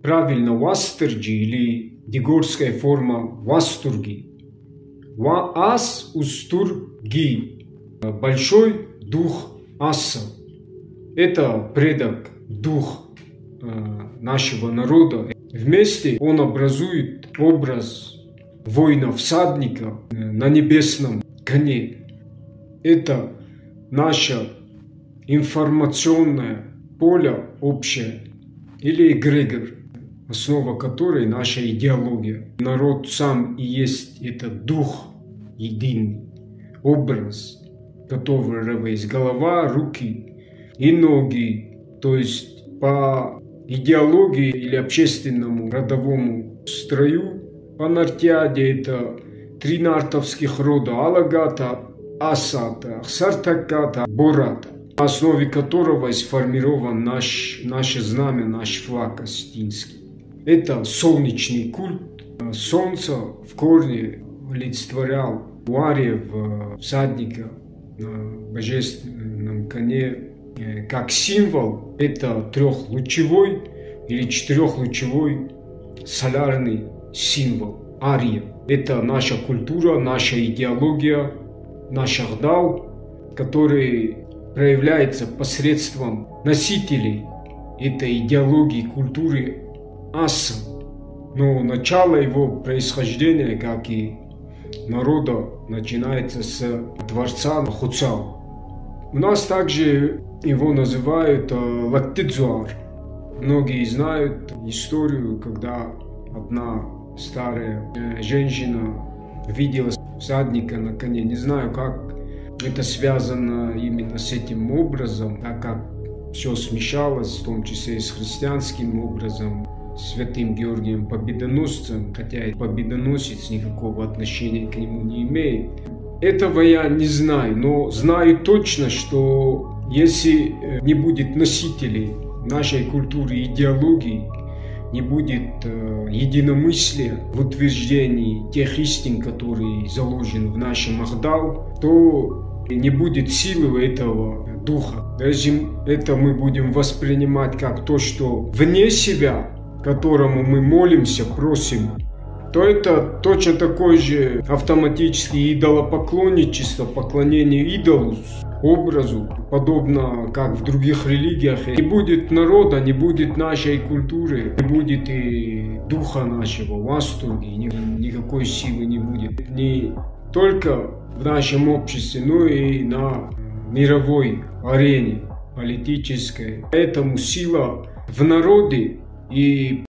Правильно вастерджи или дегорская форма вастурги. Ас устурги. Большой дух Аса. Это предок, дух нашего народа. Вместе он образует образ воина-всадника на небесном коне. Это наше информационное поле общее или эгрегор, основа которой наша идеология. Народ сам и есть этот дух единый, образ, которого есть голова, руки и ноги. То есть по идеологии или общественному родовому строю по Нартиаде это 3 нартовских рода: Алагата, Асата, Сартаката, Бората, на основе которого сформирован наше знамя, наш флаг осетинский. Это солнечный культ. Солнце в корне олицетворял у ариев всадника на божественном коне как символ. Это 3-лучевой или 4-лучевой солярный символ ария. Это наша культура, наша идеология, наш ахдау, который проявляется посредством носителей этой идеологии, культуры Аса. Но начало его происхождения, как и народа, начинается с дворца Хуцал. У нас также его называют Латтидзуар. Многие знают историю, когда одна старая женщина видела всадника на коне. Не знаю, как это связано именно с этим образом, так как все смешалось, в том числе и с христианским образом, святым Георгием Победоносцем, хотя и победоносец никакого отношения к нему не имеет. Этого я не знаю, но знаю точно, что если не будет носителей нашей культуры и идеологии, не будет единомыслия в утверждении тех истин, которые заложены в нашем ахдау, то не будет силы этого духа. Даже это мы будем воспринимать как то, что вне себя, которому мы молимся, просим, то это точно такое же автоматически идолопоклонничество, поклонение идолу, образу, подобно как в других религиях. Не будет народа, не будет нашей культуры, не будет и духа нашего, вастурги, никакой силы не будет. Не только в нашем обществе, но и на мировой арене политической. Поэтому сила в народе и